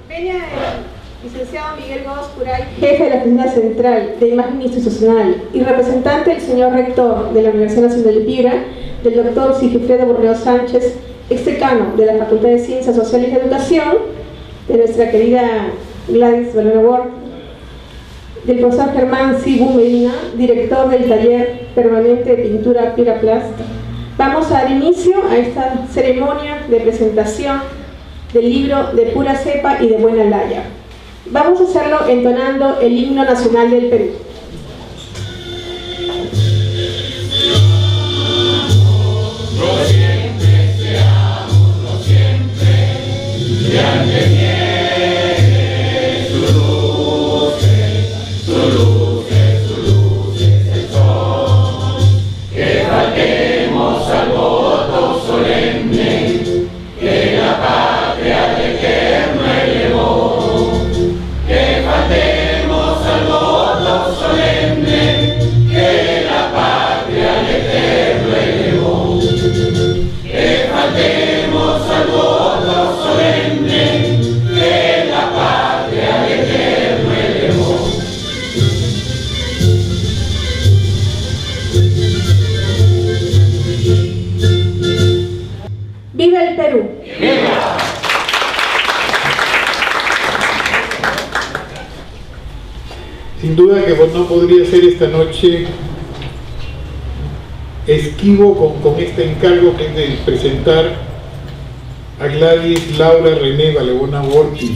Venia el licenciado Miguel Gómez Curay, jefe de la Oficina Central de Imagen Institucional y representante del señor rector de la Universidad Nacional de Piura, del doctor Sigifredo Borreo Sánchez, ex-decano de la Facultad de Ciencias Sociales y Educación, de nuestra querida Gladys Valera Ward, del profesor Germán Sibu Medina, director del taller permanente de pintura Piura Plast. Vamos a dar inicio a esta ceremonia de presentación del libro de pura cepa y de buena laya. Vamos a hacerlo entonando el himno nacional del Perú. ¡Viva el Perú! ¡Viva! Sin duda que no podría ser esta noche esquivo con este encargo que es de presentar a Gladys Laura René Valebona Borti,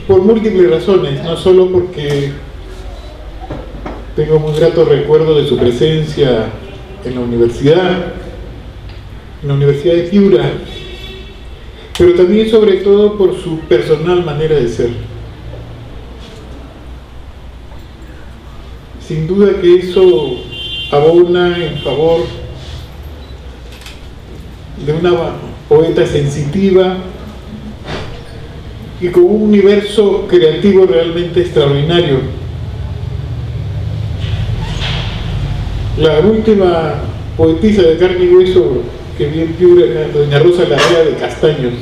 por múltiples razones, no solo porque tengo muy grato recuerdo de su presencia en la Universidad de Piura, pero también sobre todo por su personal manera de ser. Sin duda que eso abona en favor de una poeta sensitiva y con un universo creativo realmente extraordinario. La última poetisa de carne y hueso que vi en Piura era doña Rosa Larrea de Castaños.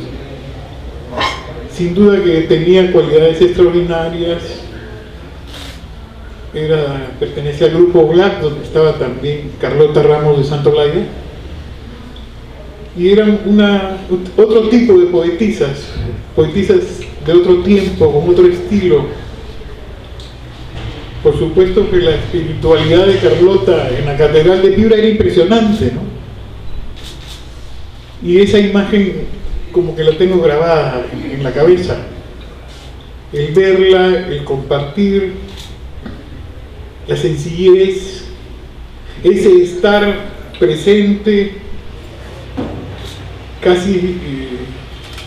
Sin duda que tenía cualidades extraordinarias. Pertenecía al grupo Black, donde estaba también Carlota Ramos de Santolaya, y eran otro tipo de poetisas de otro tiempo, con otro estilo. Por supuesto que la espiritualidad de Carlota en la Catedral de Piura era impresionante, ¿no? Y esa imagen como que la tengo grabada en la cabeza, el verla, el compartir, la sencillez, ese estar presente casi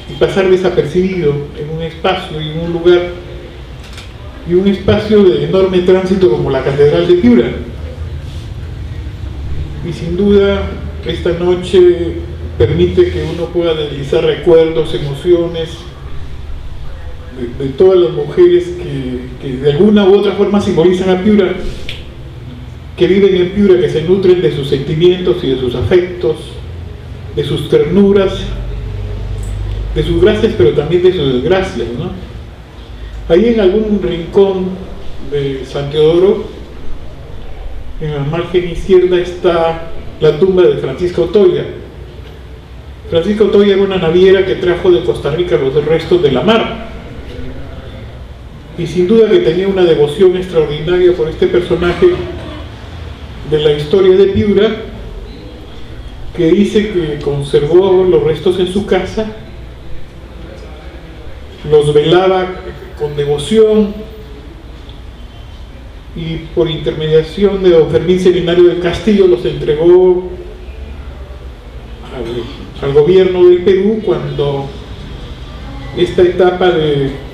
y pasar desapercibido en un espacio y en un lugar y un espacio de enorme tránsito como la Catedral de Piura. Y sin duda esta noche permite que uno pueda deslizar recuerdos, emociones de todas las mujeres que de alguna u otra forma simbolizan a Piura, que viven en Piura, que se nutren de sus sentimientos y de sus afectos, de sus ternuras, de sus gracias, pero también de sus desgracias, ¿no? Ahí en algún rincón de San Teodoro, en la margen izquierda, está la tumba de Francisca Otoya. Francisca Otoya era una naviera que trajo de Costa Rica los restos de la mar, y sin duda que tenía una devoción extraordinaria por este personaje de la historia de Piura, que dice que conservó los restos en su casa, los velaba con devoción, y por intermediación de don Fermín Seminario del Castillo los entregó al gobierno del Perú cuando esta etapa de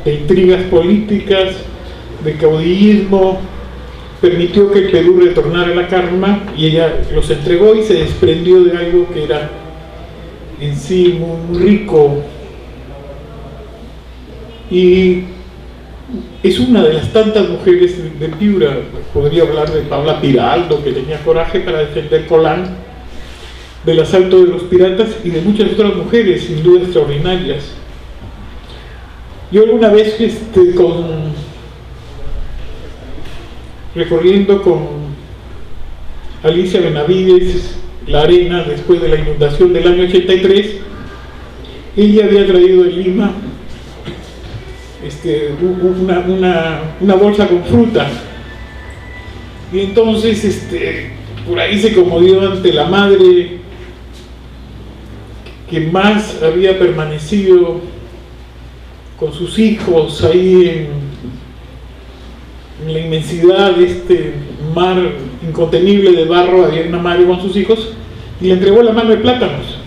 intrigas políticas, de caudillismo, permitió que el Perú retornara a la calma, y ella los entregó y se desprendió de algo que era en sí muy rico. Y es una de las tantas mujeres de Piura. Podría hablar de Paula Piraldo, que tenía coraje para defender Colán, del asalto de los piratas y de muchas otras mujeres, sin duda extraordinarias. Yo alguna vez recorriendo con Alicia Benavides la arena después de la inundación del año 83, ella había traído de Lima una bolsa con fruta, y entonces por ahí se conmovió ante la madre que más había permanecido con sus hijos ahí en la inmensidad de este mar incontenible de barro. Había una madre con sus hijos y le entregó la mano de plátanos,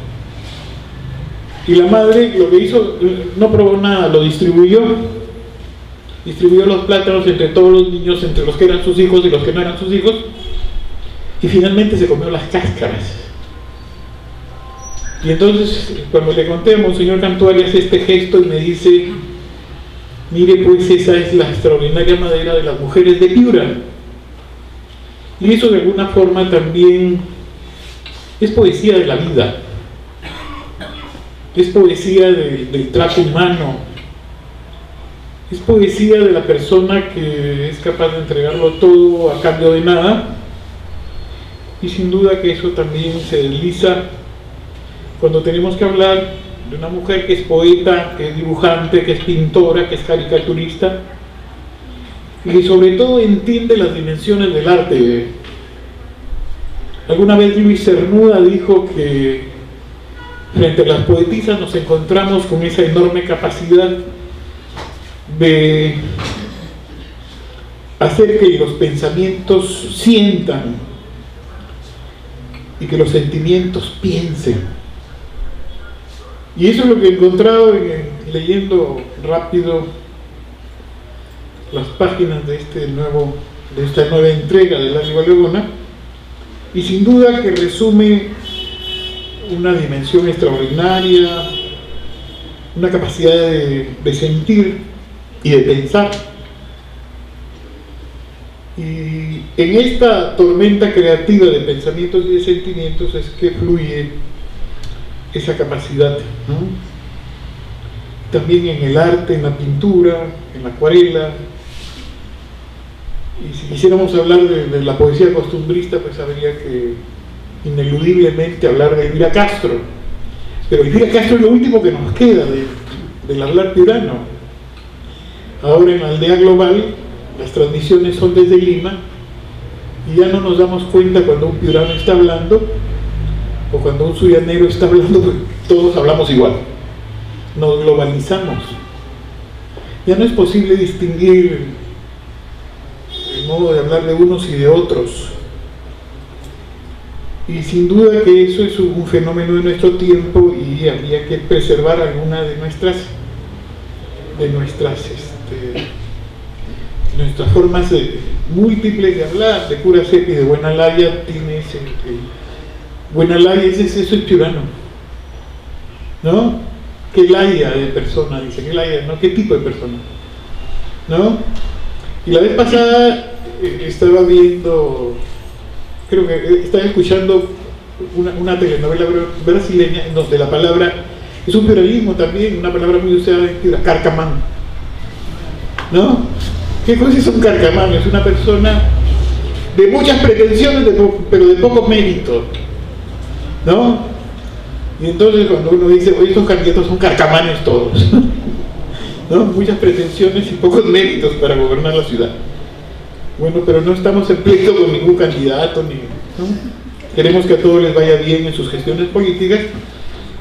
y la madre lo que hizo, no probó nada, lo distribuyó los plátanos entre todos los niños, entre los que eran sus hijos y los que no eran sus hijos, y finalmente se comió las cáscaras. Y entonces, cuando le conté a Monseñor Cantuaria, hace este gesto y me dice: mire, pues esa es la extraordinaria madera de las mujeres de Piura. Y eso de alguna forma también es poesía de la vida, es poesía del trato humano, es poesía de la persona que es capaz de entregarlo todo a cambio de nada. Y sin duda que eso también se desliza cuando tenemos que hablar de una mujer que es poeta, que es dibujante, que es pintora, que es caricaturista, y que sobre todo entiende las dimensiones del arte. Alguna vez Luis Cernuda dijo que frente a las poetisas nos encontramos con esa enorme capacidad de hacer que los pensamientos sientan y que los sentimientos piensen. Y eso es lo que he encontrado leyendo rápido las páginas de esta nueva entrega de Lali Vallebuena, y sin duda que resume una dimensión extraordinaria, una capacidad de sentir y de pensar. Y en esta tormenta creativa de pensamientos y de sentimientos es que fluye esa capacidad, ¿no? También en el arte, en la pintura, en la acuarela. Y si quisiéramos hablar de la poesía costumbrista, pues habría que ineludiblemente hablar de Elvira Castro. Pero Elvira Castro es lo último que nos queda del hablar piurano. Ahora en la aldea global las transmisiones son desde Lima, y ya no nos damos cuenta cuando un piurano está hablando o cuando un suyanero está hablando, pues todos hablamos igual. Nos globalizamos. Ya no es posible distinguir el modo de hablar de unos y de otros. Y sin duda que eso es un fenómeno de nuestro tiempo, y habría que preservar alguna de nuestras formas múltiples de hablar. De Cura Sepi, de Buena Laya, tiene Buena Laya, eso es piurano, ¿no? ¿Qué laya de persona? Dice, ¿qué laya? ¿No? ¿Qué tipo de persona? ¿No? Y la vez pasada estaba viendo, creo que estaba escuchando una telenovela brasileña en donde la palabra es un piuranismo también, una palabra muy usada en Piura, carcamán, ¿no? ¿Qué cosa es un carcamán? Es una persona de muchas pretensiones, pero de poco mérito, ¿no? Y entonces cuando uno dice, oye, estos candidatos son carcamanes todos, ¿no? Muchas pretensiones y pocos méritos para gobernar la ciudad. Bueno, pero no estamos en pleito con ningún candidato, ¿no? Queremos que a todos les vaya bien en sus gestiones políticas,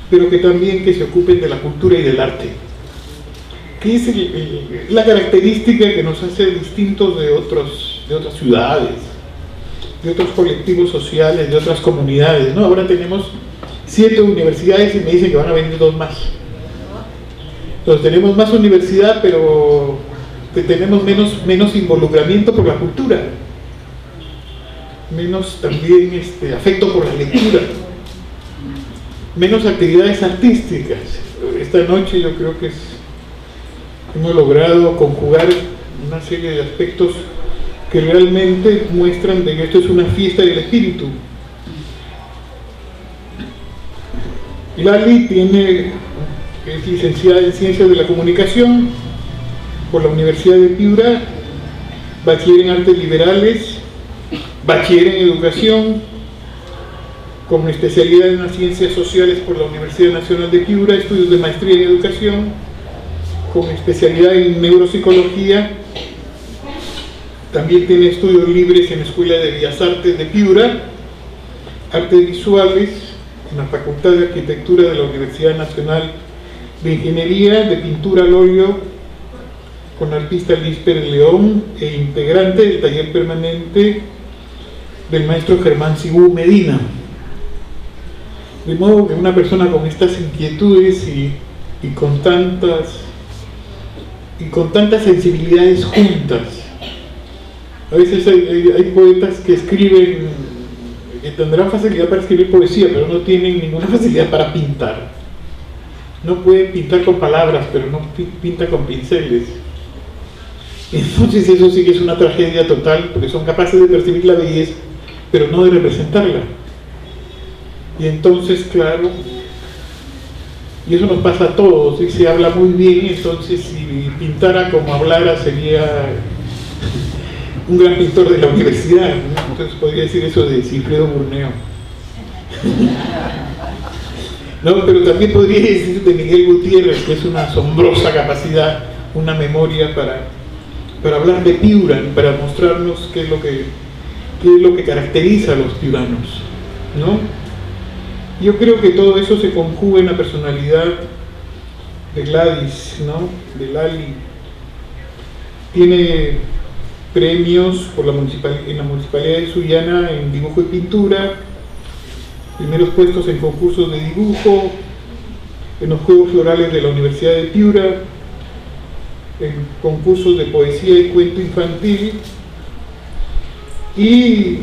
pero que también que se ocupen de la cultura y del arte, que es la característica que nos hace distintos de otras ciudades, de otros colectivos sociales, de otras comunidades, ¿no? Ahora tenemos 7 universidades y me dicen que van a venir 2 más. Entonces tenemos más universidad, pero tenemos menos involucramiento por la cultura, menos también afecto por la lectura, menos actividades artísticas. Esta noche yo creo que hemos logrado conjugar una serie de aspectos que realmente muestran de que esto es una fiesta del espíritu. Lali es licenciada en Ciencias de la Comunicación por la Universidad de Piura, bachiller en Artes Liberales, bachiller en Educación, con especialidad en las Ciencias Sociales por la Universidad Nacional de Piura, estudios de maestría en Educación, con especialidad en Neuropsicología. También tiene estudios libres en la Escuela de Bellas Artes de Piura, Artes Visuales, en la Facultad de Arquitectura de la Universidad Nacional de Ingeniería, de Pintura al óleo, con la artista Liz Pérez León, e integrante del taller permanente del maestro Germán Sibú Medina. De modo que una persona con estas inquietudes y con tantas sensibilidades juntas. A veces hay poetas que escriben, que tendrán facilidad para escribir poesía, pero no tienen ninguna facilidad para pintar. No pueden pintar con palabras, pero no pinta con pinceles. Entonces eso sí que es una tragedia total, porque son capaces de percibir la belleza, pero no de representarla. Y entonces, claro, y eso nos pasa a todos, y se habla muy bien, entonces si pintara como hablara sería un gran pintor de la universidad, ¿no? Entonces podría decir eso de Sigifredo Burneo. No, pero también podría decir de Miguel Gutiérrez, que es una asombrosa capacidad, una memoria para hablar de Piura, para mostrarnos qué es lo que caracteriza a los piuranos, ¿no? Yo creo que todo eso se conjuga en la personalidad de Gladys, ¿no? De Lali. Tiene premios en la Municipalidad de Sullana en dibujo y pintura, primeros puestos en concursos de dibujo, en los Juegos Florales de la Universidad de Piura, en concursos de poesía y cuento infantil, y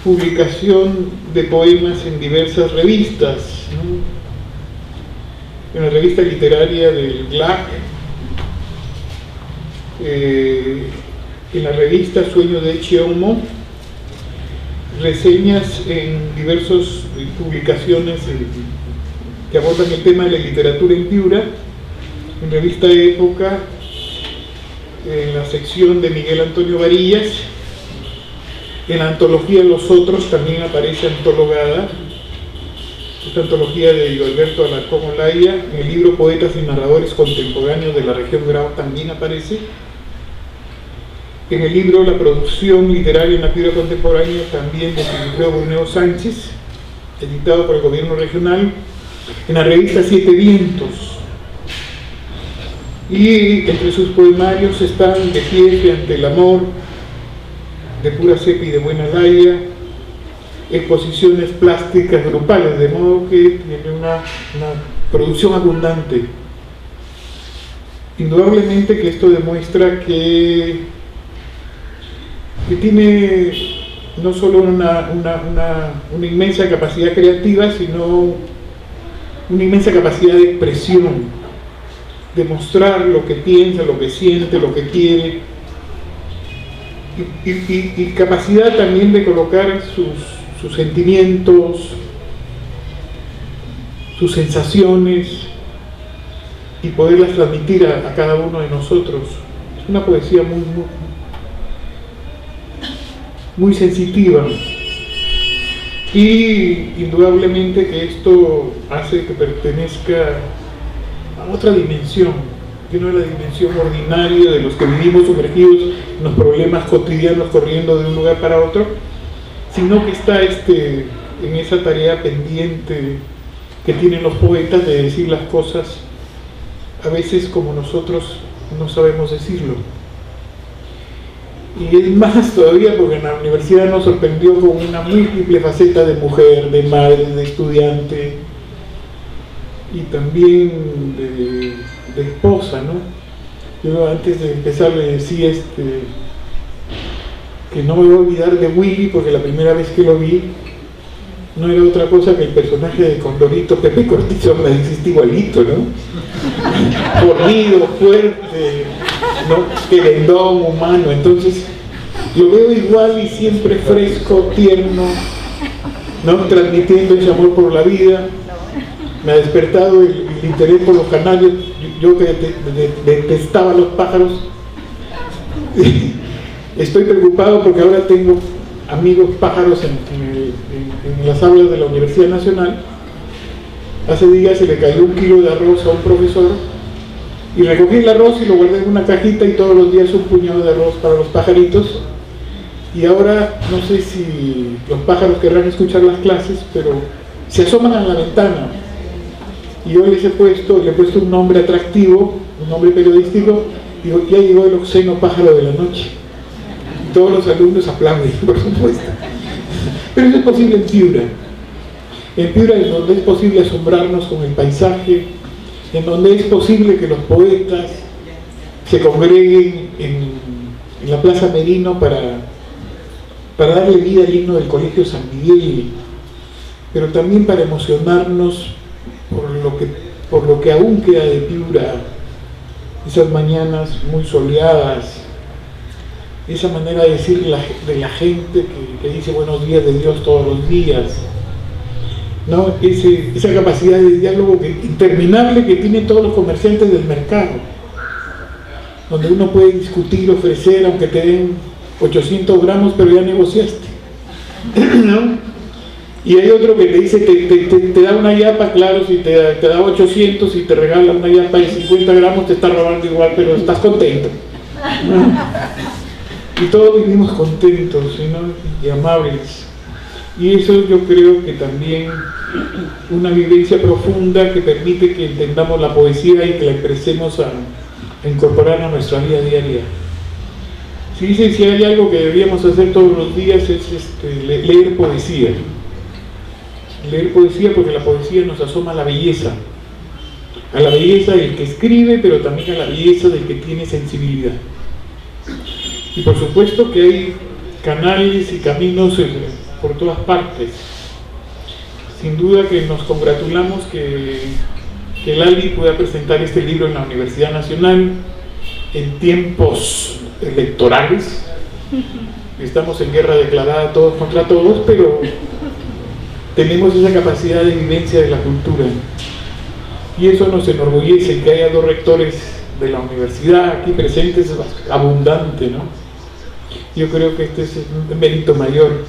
publicación de poemas en diversas revistas, ¿no? En la revista literaria del GLAC, en la revista Sueño de Chiaumo, reseñas en diversas publicaciones que abordan el tema de la literatura en Piura, en revista Época, en la sección de Miguel Antonio Varillas. En la antología Los Otros también aparece antologada, esta antología de Alberto Alarcón Olaya. En el libro Poetas y Narradores Contemporáneos de la Región Grau también aparece. En el libro La Producción Literaria en la Piura Contemporánea, también de Sigifredo Burneo Sánchez, editado por el gobierno regional. En la revista Siete Vientos. Y entre sus poemarios están De pie ante el amor, de pura cepa y de buena laya, exposiciones plásticas grupales, de modo que tiene una producción abundante. Indudablemente que esto demuestra que tiene no solo una inmensa capacidad creativa, sino una inmensa capacidad de expresión, de mostrar lo que piensa, lo que siente, lo que quiere, y capacidad también de colocar sus sentimientos, sus sensaciones, y poderlas transmitir a cada uno de nosotros. Es una poesía muy sensitiva, y indudablemente que esto hace que pertenezca a otra dimensión, que no es la dimensión ordinaria de los que vivimos sumergidos en los problemas cotidianos, corriendo de un lugar para otro, sino que está en esa tarea pendiente que tienen los poetas de decir las cosas a veces como nosotros no sabemos decirlo. Y es más todavía porque en la universidad nos sorprendió con una múltiple faceta de mujer, de madre, de estudiante, y también de esposa, ¿no? Yo antes de empezar le decía que no me voy a olvidar de Willy, porque la primera vez que lo vi no era otra cosa que el personaje de Condorito, Pepe Cortizo, me existe igualito, ¿no? Fornido, fuerte, ¿no? Querendón, humano. Entonces lo veo igual y siempre fresco, tierno, ¿no? Transmitiendo ese amor por la vida. me ha despertado el interés por los canarios. Yo que detestaba los pájaros, estoy preocupado porque ahora tengo amigos pájaros en las aulas de la Universidad Nacional. Hace días se le cayó 1 kilo de arroz a un profesor y recogí el arroz y lo guardé en una cajita, y todos los días un puñado de arroz para los pajaritos. Y ahora no sé si los pájaros querrán escuchar las clases, pero se asoman a la ventana, y yo le he puesto un nombre atractivo, un nombre periodístico. Digo, ya llegó el oxeno pájaro de la noche. Y todos los alumnos aplauden, por supuesto. Pero eso es posible en Piura. En Piura es donde es posible asombrarnos con el paisaje, en donde es posible que los poetas se congreguen en la Plaza Merino para darle vida al himno del Colegio San Miguel, pero también para emocionarnos por lo que aún queda de Piura, esas mañanas muy soleadas, esa manera de decir de la gente que dice buenos días de Dios todos los días, ¿no? Esa capacidad de diálogo interminable que tienen todos los comerciantes del mercado, donde uno puede discutir, ofrecer, aunque te den 800 gramos, pero ya negociaste, ¿no? Y hay otro que te dice, te da una yapa, claro, si te da 800 y te regala una yapa de 50 gramos, te está robando igual, pero estás contento, ¿no? Y todos vivimos contentos, ¿no? Y amables. Y eso yo creo que también una vivencia profunda que permite que entendamos la poesía y que la empecemos a incorporar a nuestra vida diaria. Si dicen si hay algo que deberíamos hacer todos los días es leer poesía. Leer poesía, porque la poesía nos asoma a la belleza del que escribe, pero también a la belleza del que tiene sensibilidad. Y por supuesto que hay canales y caminos por todas partes. Sin duda que nos congratulamos que Lali pueda presentar este libro en la Universidad Nacional en tiempos electorales. Estamos en guerra declarada todos contra todos, pero tenemos esa capacidad de vivencia de la cultura, y eso nos enorgullece. Que haya 2 rectores de la universidad aquí presentes es abundante, ¿no? Yo creo que este es un mérito mayor.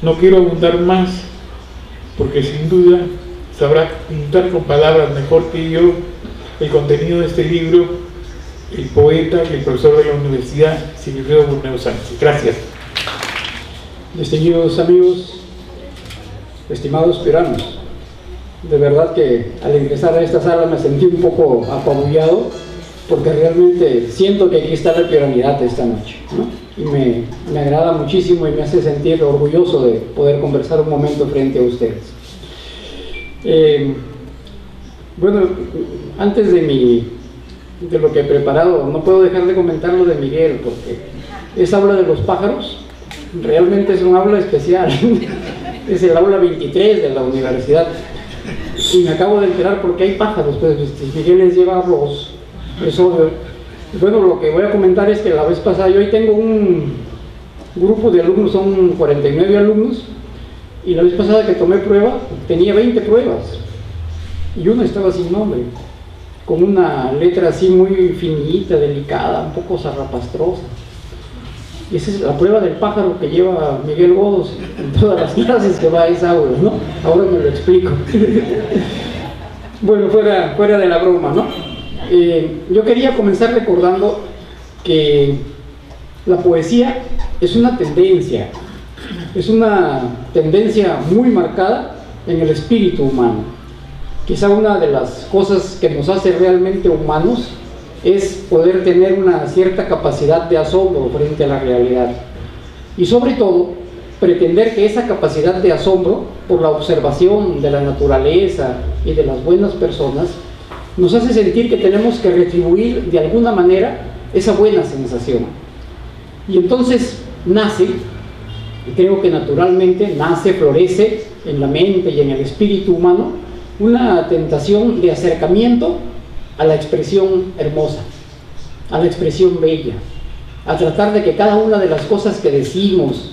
No quiero abundar más, porque sin duda sabrá pintar con palabras mejor que yo el contenido de este libro el poeta y el profesor de la universidad, Sigifredo Burneo Sánchez. Gracias. Distinguidos amigos, estimados piuranos, de verdad que al ingresar a esta sala me sentí un poco apabullado, porque realmente siento que aquí está la piuranidad esta noche, ¿no? Y me agrada muchísimo y me hace sentir orgulloso de poder conversar un momento frente a ustedes. Bueno, antes de lo que he preparado, no puedo dejar de comentar lo de Miguel, porque esa aula de los pájaros realmente es un aula especial. Es el aula 23 de la universidad, y me acabo de enterar porque hay pájaros, pues Miguel les lleva arroz, eso. Bueno, lo que voy a comentar es que la vez pasada, yo hoy tengo un grupo de alumnos, son 49 alumnos, y la vez pasada que tomé prueba, tenía 20 pruebas, y una estaba sin nombre, con una letra así muy finita, delicada, un poco zarrapastrosa. Y esa es la prueba del pájaro que lleva Miguel Godos en todas las clases que va a esa aula, ¿no? Ahora me lo explico. Bueno, fuera de la broma, ¿no? Yo quería comenzar recordando que la poesía es una tendencia muy marcada en el espíritu humano. Quizá una de las cosas que nos hace realmente humanos es poder tener una cierta capacidad de asombro frente a la realidad, y sobre todo pretender que esa capacidad de asombro por la observación de la naturaleza y de las buenas personas nos hace sentir que tenemos que retribuir de alguna manera esa buena sensación. Y entonces nace, y creo que naturalmente nace, florece en la mente y en el espíritu humano una tentación de acercamiento a la expresión hermosa, a la expresión bella, a tratar de que cada una de las cosas que decimos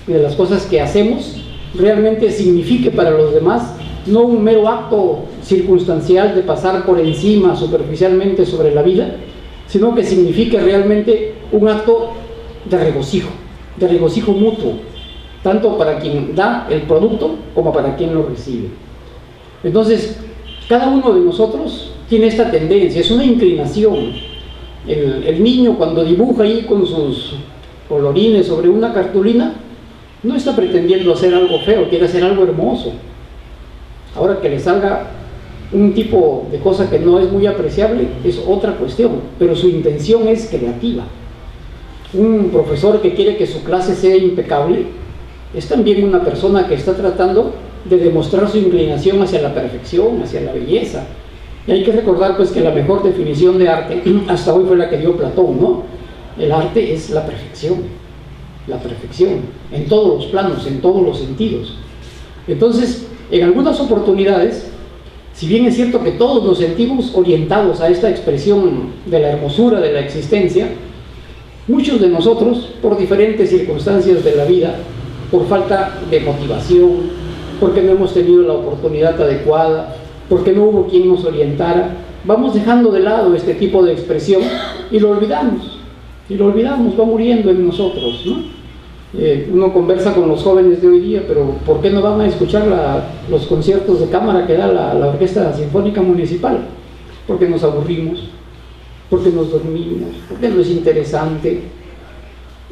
y de las cosas que hacemos realmente signifique para los demás no un mero acto circunstancial de pasar por encima superficialmente sobre la vida, sino que signifique realmente un acto de regocijo mutuo, tanto para quien da el producto como para quien lo recibe. Entonces, cada uno de nosotros tiene esta tendencia, es una inclinación. El niño, cuando dibuja ahí con sus colorines sobre una cartulina, no está pretendiendo hacer algo feo, quiere hacer algo hermoso. Ahora, que le salga un tipo de cosa que no es muy apreciable es otra cuestión, pero su intención es creativa. Un profesor que quiere que su clase sea impecable es también una persona que está tratando de demostrar su inclinación hacia la perfección, hacia la belleza. Y hay que recordar pues que la mejor definición de arte hasta hoy fue la que dio Platón, ¿no? El arte es la perfección, en todos los planos, en todos los sentidos. Entonces, en algunas oportunidades, si bien es cierto que todos nos sentimos orientados a esta expresión de la hermosura de la existencia, muchos de nosotros, por diferentes circunstancias de la vida, por falta de motivación, porque no hemos tenido la oportunidad adecuada, porque no hubo quien nos orientara, vamos dejando de lado este tipo de expresión y lo olvidamos, va muriendo en nosotros, ¿no? Uno conversa con los jóvenes de hoy día, pero ¿por qué no van a escuchar los conciertos de cámara que da la Orquesta Sinfónica Municipal? Porque nos aburrimos, porque nos dormimos, porque no es interesante.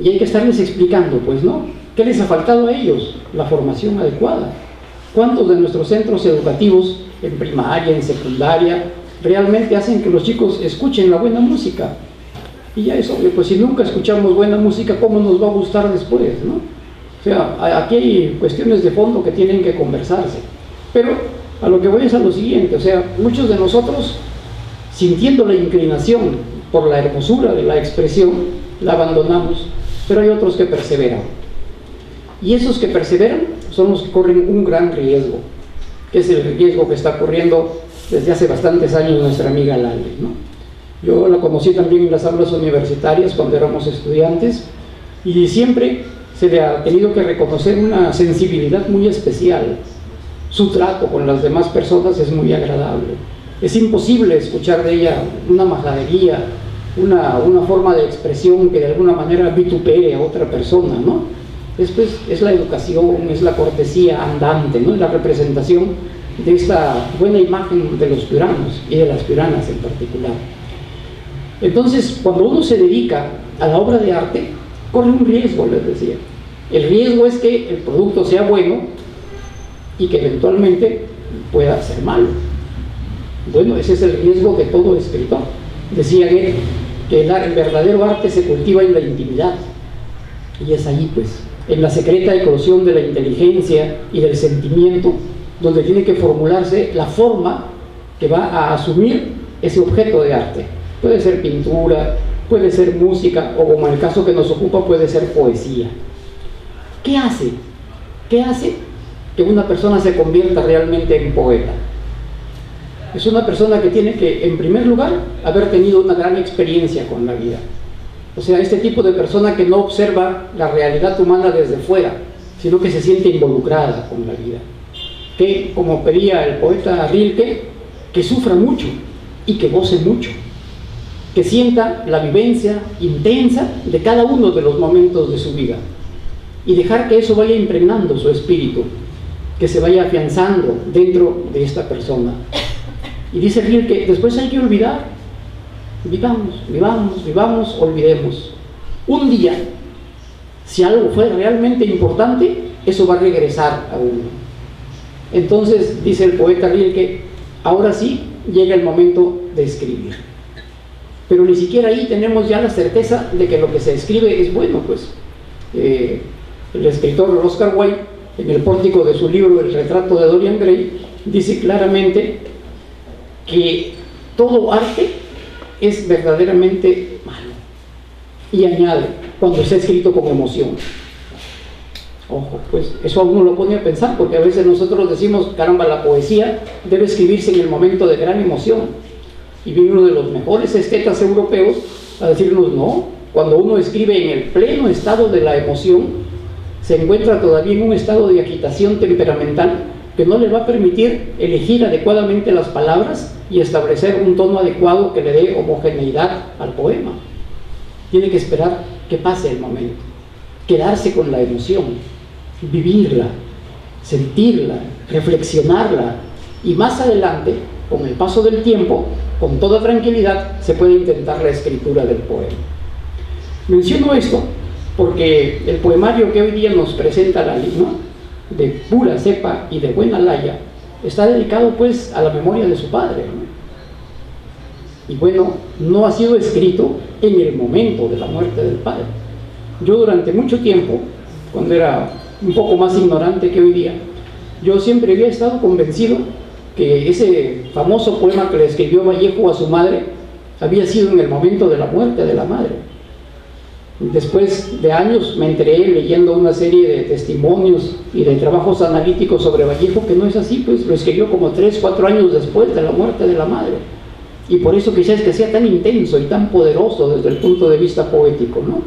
Y hay que estarles explicando, pues, ¿no? ¿Qué les ha faltado a ellos? La formación adecuada. ¿Cuántos de nuestros centros educativos, en primaria, en secundaria, realmente hacen que los chicos escuchen la buena música? Y ya es obvio, pues si nunca escuchamos buena música, ¿cómo nos va a gustar después, no? O sea, aquí hay cuestiones de fondo que tienen que conversarse. Pero a lo que voy es a lo siguiente, o sea, muchos de nosotros, sintiendo la inclinación por la hermosura de la expresión, la abandonamos, pero hay otros que perseveran. Y esos que perseveran son los que corren un gran riesgo, que es el riesgo que está corriendo desde hace bastantes años nuestra amiga Lali, ¿no? Yo la conocí también en las aulas universitarias cuando éramos estudiantes y siempre se le ha tenido que reconocer una sensibilidad muy especial. Su trato con las demás personas es muy agradable. Es imposible escuchar de ella una majadería, una forma de expresión que de alguna manera vitupere a otra persona, ¿no? Es la educación, es la cortesía andante, ¿no? Es la representación de esta buena imagen de los piuranos y de las piuranas en particular. Entonces, cuando uno se dedica a la obra de arte, corre un riesgo, les decía. El riesgo es que el producto sea bueno y que eventualmente pueda ser malo. Bueno, ese es el riesgo de todo escritor. Decía Goethe que el verdadero arte se cultiva en la intimidad. Y es ahí, pues, en la secreta eclosión de la inteligencia y del sentimiento, donde tiene que formularse la forma que va a asumir ese objeto de arte. Puede ser pintura, puede ser música, o como en el caso que nos ocupa, puede ser poesía. ¿Qué hace? ¿Qué hace que una persona se convierta realmente en poeta? Es una persona que tiene que, en primer lugar, haber tenido una gran experiencia con la vida. O sea, este tipo de persona que no observa la realidad humana desde fuera, sino que se siente involucrada con la vida. Que, como pedía el poeta Rilke, que sufra mucho y que goce mucho. Que sienta la vivencia intensa de cada uno de los momentos de su vida y dejar que eso vaya impregnando su espíritu, que se vaya afianzando dentro de esta persona. Y dice Rilke, después hay que olvidar. Vivamos, olvidemos. Un día, si algo fue realmente importante, eso va a regresar a uno. Entonces, dice el poeta Rilke, ahora sí llega el momento de escribir. Pero ni siquiera ahí tenemos ya la certeza de que lo que se escribe es bueno, pues. El escritor Oscar Wilde, en el pórtico de su libro El retrato de Dorian Gray, dice claramente que todo arte es verdaderamente malo. Y añade, cuando está escrito con emoción. Ojo, pues eso a uno lo pone a pensar, porque a veces nosotros decimos, caramba, la poesía debe escribirse en el momento de gran emoción. Y viene uno de los mejores estetas europeos a decirnos, no, cuando uno escribe en el pleno estado de la emoción, se encuentra todavía en un estado de agitación temperamental que no le va a permitir elegir adecuadamente las palabras y establecer un tono adecuado que le dé homogeneidad al poema. Tiene que esperar que pase el momento, quedarse con la emoción, vivirla, sentirla, reflexionarla, y más adelante, con el paso del tiempo, con toda tranquilidad, se puede intentar la escritura del poema. Menciono esto porque el poemario que hoy día nos presenta Lali, ¿no?, de pura cepa y de buena laya, está dedicado pues a la memoria de su padre, ¿no? Y bueno, no ha sido escrito en el momento de la muerte del padre. Yo durante mucho tiempo, cuando era un poco más ignorante que hoy día, yo siempre había estado convencido que ese famoso poema que le escribió Vallejo a su madre había sido en el momento de la muerte de la madre. Después de años me enteré leyendo una serie de testimonios y de trabajos analíticos sobre Vallejo que no es así, pues lo escribió como 3 o 4 años después de la muerte de la madre. Y por eso quizás que sea tan intenso y tan poderoso desde el punto de vista poético, ¿no?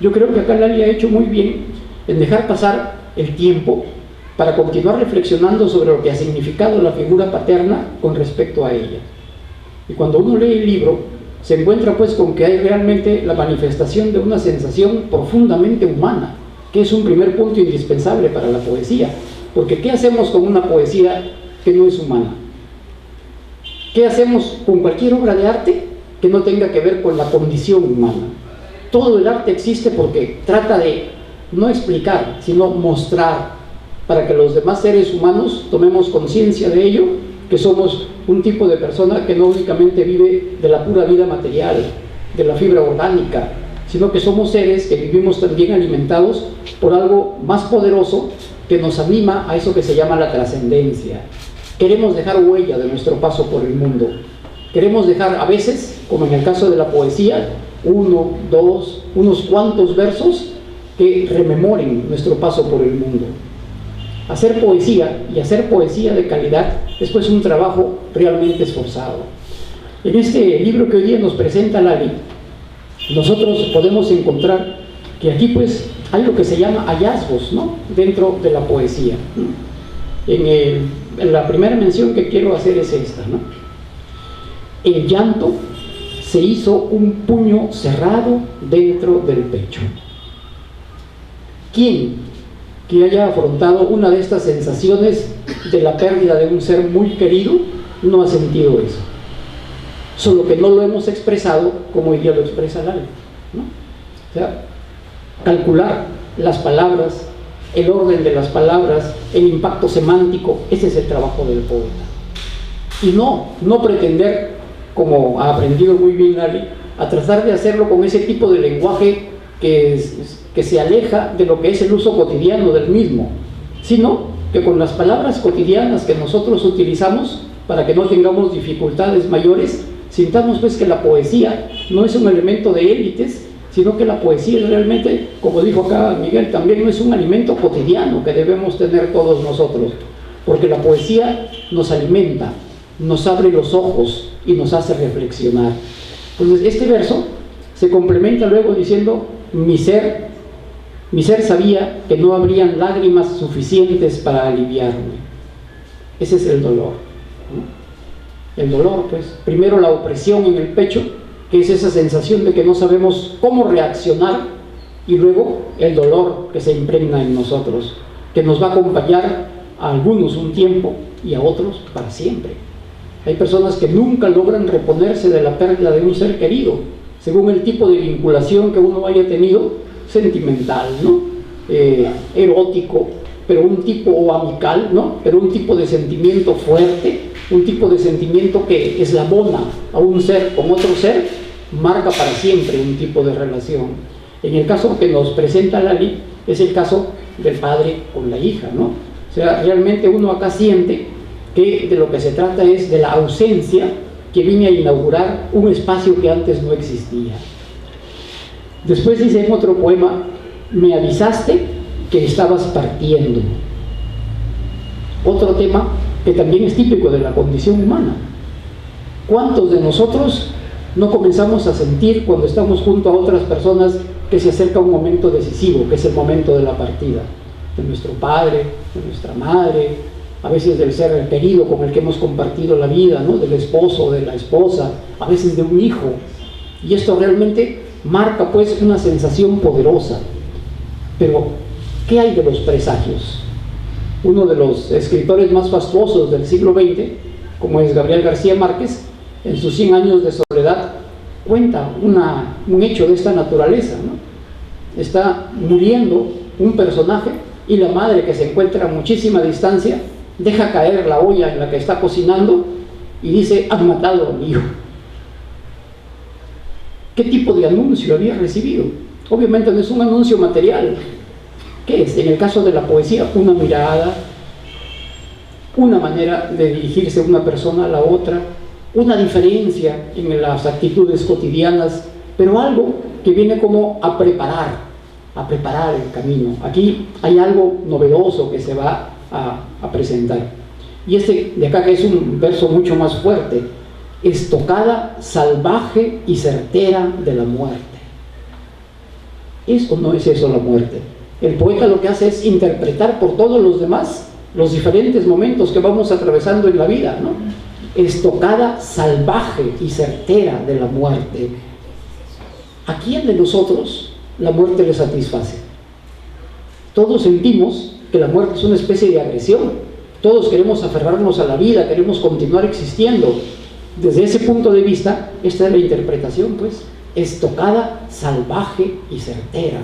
Yo creo que acá Lali ha hecho muy bien en dejar pasar el tiempo para continuar reflexionando sobre lo que ha significado la figura paterna con respecto a ella. Y cuando uno lee el libro, se encuentra pues con que hay realmente la manifestación de una sensación profundamente humana, que es un primer punto indispensable para la poesía. Porque ¿qué hacemos con una poesía que no es humana? ¿Qué hacemos con cualquier obra de arte que no tenga que ver con la condición humana? Todo el arte existe porque trata de no explicar, sino mostrar, para que los demás seres humanos tomemos conciencia de ello, que somos un tipo de persona que no únicamente vive de la pura vida material, de la fibra orgánica, sino que somos seres que vivimos también alimentados por algo más poderoso que nos anima a eso que se llama la trascendencia. Queremos dejar huella de nuestro paso por el mundo. Queremos dejar a veces, como en el caso de la poesía, 1, 2, unos cuantos versos que rememoren nuestro paso por el mundo. Hacer poesía, y hacer poesía de calidad, es pues un trabajo realmente esforzado. En este libro que hoy día nos presenta Lali, nosotros podemos encontrar que aquí pues hay lo que se llama hallazgos, ¿no?, dentro de la poesía. En la primera mención que quiero hacer es esta, ¿no? El llanto se hizo un puño cerrado dentro del pecho. ¿Quién que haya afrontado una de estas sensaciones de la pérdida de un ser muy querido no ha sentido eso? Solo que no lo hemos expresado como hoy día lo expresa Lali, ¿no? O sea, calcular las palabras, el orden de las palabras, el impacto semántico, ese es el trabajo del poeta. Y no pretender, como ha aprendido muy bien Lali, a tratar de hacerlo con ese tipo de lenguaje que se aleja de lo que es el uso cotidiano del mismo, sino que con las palabras cotidianas que nosotros utilizamos, para que no tengamos dificultades mayores, sintamos pues que la poesía no es un elemento de élites, sino que la poesía es realmente, como dijo acá Miguel, también no es un alimento cotidiano que debemos tener todos nosotros, porque la poesía nos alimenta, nos abre los ojos y nos hace reflexionar. Entonces este verso se complementa luego diciendo: mi ser sabía que no habrían lágrimas suficientes para aliviarme. Ese es el dolor, ¿no? El dolor, pues, primero la opresión en el pecho, que es esa sensación de que no sabemos cómo reaccionar, y luego el dolor que se impregna en nosotros, que nos va a acompañar a algunos un tiempo y a otros para siempre. Hay personas que nunca logran reponerse de la pérdida de un ser querido, según el tipo de vinculación que uno haya tenido, sentimental, ¿no? Erótico, pero un tipo, o amical, ¿no?, pero un tipo de sentimiento fuerte, un tipo de sentimiento que eslabona a un ser con otro ser, marca para siempre un tipo de relación. En el caso que nos presenta Lali, es el caso del padre con la hija, ¿no? O sea, realmente uno acá siente que de lo que se trata es de la ausencia que viene a inaugurar un espacio que antes no existía. Después dice en otro poema: me avisaste que estabas partiendo. Otro tema que también es típico de la condición humana. ¿Cuántos de nosotros no comenzamos a sentir cuando estamos junto a otras personas que se acerca un momento decisivo, que es el momento de la partida? De nuestro padre, de nuestra madre, a veces del ser querido con el que hemos compartido la vida, ¿no? Del esposo, de la esposa, a veces de un hijo. Y esto realmente marca pues una sensación poderosa. Pero, ¿qué hay de los presagios? Uno de los escritores más fastuosos del siglo XX, como es Gabriel García Márquez, en sus 100 años de soledad, cuenta un hecho de esta naturaleza, ¿no? Está muriendo un personaje y la madre, que se encuentra a muchísima distancia, deja caer la olla en la que está cocinando y dice: han matado a mi hijo. ¿Qué tipo de anuncio había recibido? Obviamente no es un anuncio material. ¿Qué es? En el caso de la poesía, una mirada, una manera de dirigirse una persona a la otra, una diferencia en las actitudes cotidianas, pero algo que viene como a preparar el camino. Aquí hay algo novedoso que se va a presentar. Y este de acá, que es un verso mucho más fuerte: estocada salvaje y certera de la muerte. ¿Es o no es eso la muerte? El poeta lo que hace es interpretar por todos los demás los diferentes momentos que vamos atravesando en la vida, ¿no? Estocada salvaje y certera de la muerte. ¿A quién de nosotros la muerte le satisface? Todos sentimos que la muerte es una especie de agresión. Todos queremos aferrarnos a la vida, queremos continuar existiendo. Desde ese punto de vista, esta es la interpretación, pues: estocada, salvaje y certera.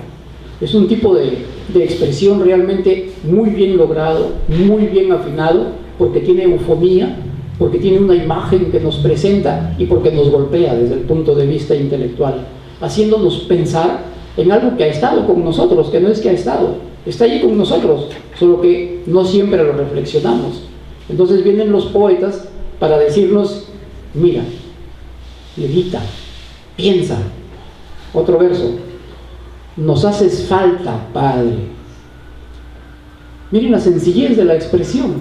Es un tipo de expresión realmente muy bien logrado, muy bien afinado, porque tiene eufonía, porque tiene una imagen que nos presenta y porque nos golpea desde el punto de vista intelectual, haciéndonos pensar en algo que ha estado con nosotros, que no es que ha estado, está allí con nosotros, solo que no siempre lo reflexionamos. Entonces vienen los poetas para decirnos: mira, medita, piensa. Otro verso: nos haces falta, Padre. Miren la sencillez de la expresión,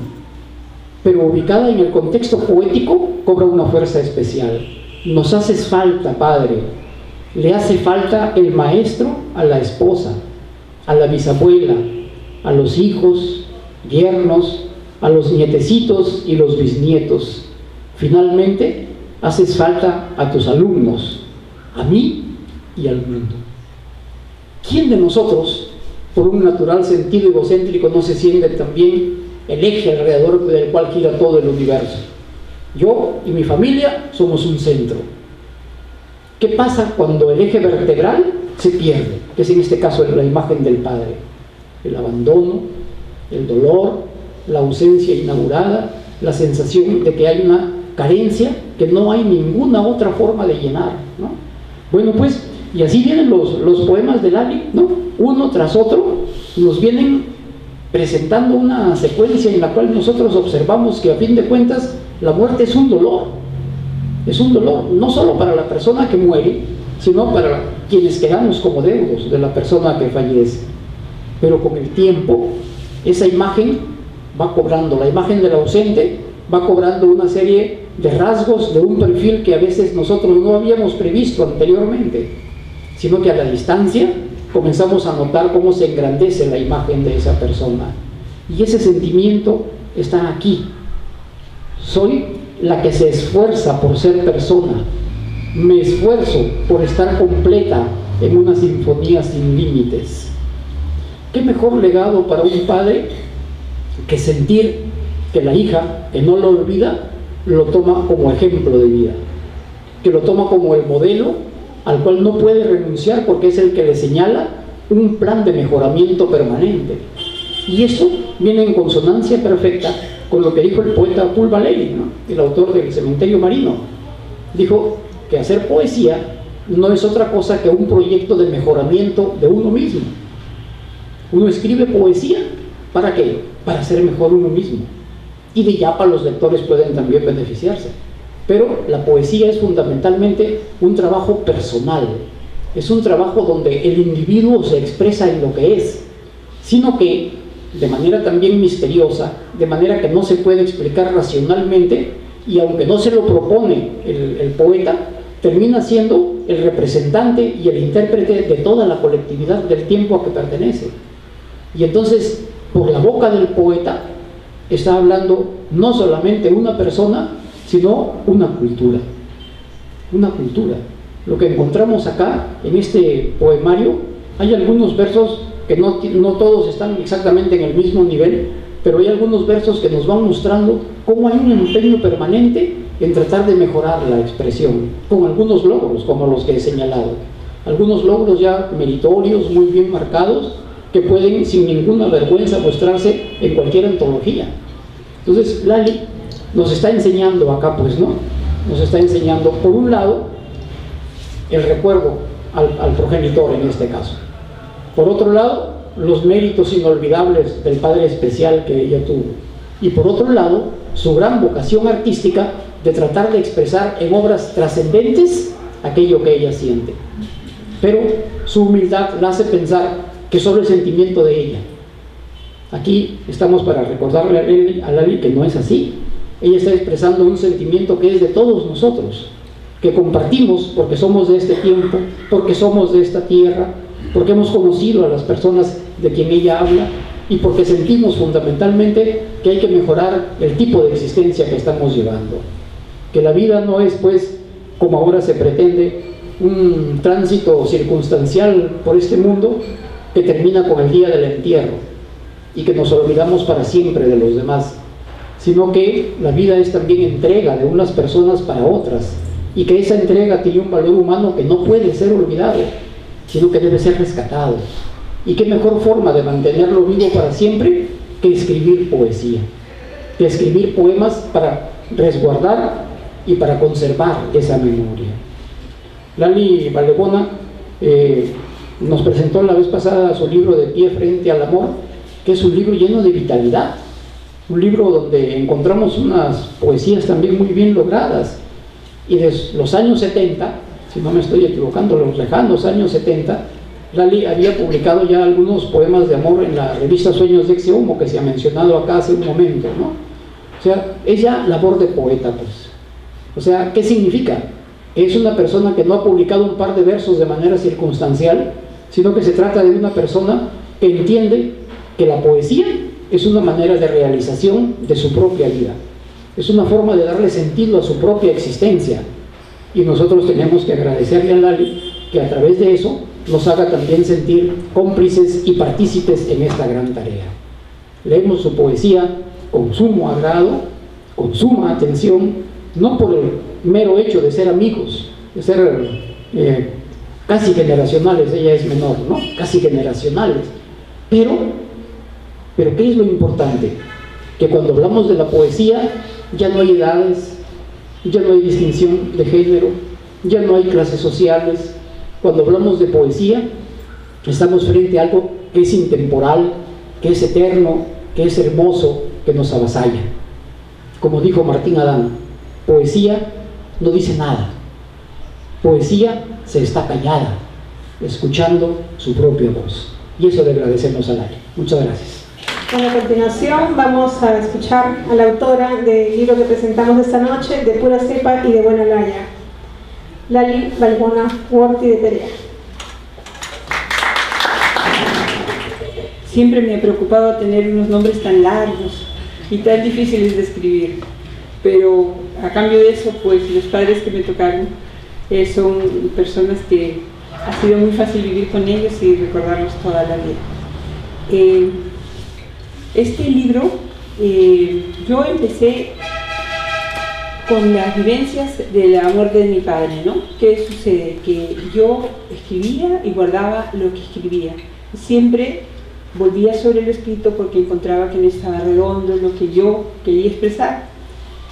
pero ubicada en el contexto poético cobra una fuerza especial. Nos haces falta, Padre. Le hace falta el maestro a la esposa, a la bisabuela, a los hijos, yernos, a los nietecitos y los bisnietos. Finalmente, haces falta a tus alumnos, a mí y al mundo. ¿Quién de nosotros, por un natural sentido egocéntrico, no se siente también el eje alrededor del cual gira todo el universo? Yo y mi familia somos un centro. ¿Qué pasa cuando el eje vertebral se pierde? Que es en este caso la imagen del Padre. El abandono, el dolor, la ausencia inaugurada, la sensación de que hay una carencia que no hay ninguna otra forma de llenar, ¿no? Bueno, pues, y así vienen los poemas de Lali, ¿no? Uno tras otro nos vienen presentando una secuencia en la cual nosotros observamos que, a fin de cuentas, la muerte es un dolor. Es un dolor, no solo para la persona que muere, sino para quienes quedamos como deudos de la persona que fallece. Pero con el tiempo, esa imagen va cobrando, la imagen del ausente va cobrando una serie de rasgos de un perfil que a veces nosotros no habíamos previsto anteriormente, sino que a la distancia comenzamos a notar cómo se engrandece la imagen de esa persona. Y ese sentimiento está aquí. Soy la que se esfuerza por ser persona. Me esfuerzo por estar completa en una sinfonía sin límites. ¿Qué mejor legado para un padre que sentir que la hija, que no lo olvida, lo toma como ejemplo de vida, que lo toma como el modelo al cual no puede renunciar porque es el que le señala un plan de mejoramiento permanente? Y eso viene en consonancia perfecta con lo que dijo el poeta Paul Valéry, ¿no? El autor del Cementerio Marino. Dijo que hacer poesía no es otra cosa que un proyecto de mejoramiento de uno mismo. Uno escribe poesía, ¿para qué? Para ser mejor uno mismo. Y de yapa los lectores pueden también beneficiarse. Pero la poesía es fundamentalmente un trabajo personal. Es un trabajo donde el individuo se expresa en lo que es, sino que de manera también misteriosa, de manera que no se puede explicar racionalmente, y aunque no se lo propone el poeta, termina siendo el representante y el intérprete de toda la colectividad del tiempo a que pertenece. Y entonces, por la boca del poeta, está hablando no solamente una persona, sino una cultura. Una cultura. Lo que encontramos acá, en este poemario, hay algunos versos que no todos están exactamente en el mismo nivel, pero hay algunos versos que nos van mostrando cómo hay un empeño permanente en tratar de mejorar la expresión, con algunos logros, como los que he señalado. Algunos logros ya meritorios, muy bien marcados, que pueden sin ninguna vergüenza mostrarse en cualquier antología. Entonces Lali nos está enseñando acá, pues, ¿no? Nos está enseñando, por un lado, el recuerdo al progenitor en este caso. Por otro lado, los méritos inolvidables del padre especial que ella tuvo. Y por otro lado, su gran vocación artística de tratar de expresar en obras trascendentes aquello que ella siente. Pero su humildad la hace pensar que solo el sentimiento de ella. Aquí estamos para recordarle a Lali que no es así. Ella está expresando un sentimiento que es de todos nosotros, que compartimos porque somos de este tiempo, porque somos de esta tierra, porque hemos conocido a las personas de quien ella habla y porque sentimos fundamentalmente que hay que mejorar el tipo de existencia que estamos llevando. Que la vida no es, pues, como ahora se pretende, un tránsito circunstancial por este mundo que termina con el día del entierro y que nos olvidamos para siempre de los demás, sino que la vida es también entrega de unas personas para otras, y que esa entrega tiene un valor humano que no puede ser olvidado, sino que debe ser rescatado. Y qué mejor forma de mantenerlo vivo para siempre que escribir poesía, que escribir poemas para resguardar y para conservar esa memoria. Lali Valebona nos presentó la vez pasada su libro De pie frente al amor, que es un libro lleno de vitalidad, un libro donde encontramos unas poesías también muy bien logradas. Y desde los años 70, si no me estoy equivocando, los lejanos años 70, Lali había publicado ya algunos poemas de amor en la revista Sueños de Exehumo, que se ha mencionado acá hace un momento, ¿no? O sea, es ya labor de poeta, pues. O sea, ¿qué significa? Es una persona que no ha publicado un par de versos de manera circunstancial, sino que se trata de una persona que entiende que la poesía es una manera de realización de su propia vida. Es una forma de darle sentido a su propia existencia. Y nosotros tenemos que agradecerle a Lali que a través de eso nos haga también sentir cómplices y partícipes en esta gran tarea. Leemos su poesía con sumo agrado, con suma atención, no por el mero hecho de ser amigos, de ser casi generacionales, ella es menor, ¿no? Casi generacionales. Pero ¿qué es lo importante? Que cuando hablamos de la poesía ya no hay edades, ya no hay distinción de género, ya no hay clases sociales. Cuando hablamos de poesía estamos frente a algo que es intemporal, que es eterno, que es hermoso, que nos avasalla. Como dijo Martín Adán, poesía no dice nada, poesía se está callada, escuchando su propia voz. Y eso le agradecemos a Lali. Muchas gracias. Bueno, a continuación vamos a escuchar a la autora del libro que presentamos esta noche, De pura cepa y de buena laya, Lali Valebona Huorti de Perea. Siempre me ha preocupado tener unos nombres tan largos y tan difíciles de escribir, pero a cambio de eso, pues los padres que me tocaron son personas que ha sido muy fácil vivir con ellos y recordarlos toda la vida. Este libro, yo empecé con las vivencias de la muerte de mi padre, ¿no? ¿Qué sucede? Que yo escribía y guardaba lo que escribía. Siempre volvía sobre lo escrito porque encontraba que no estaba redondo lo que yo quería expresar,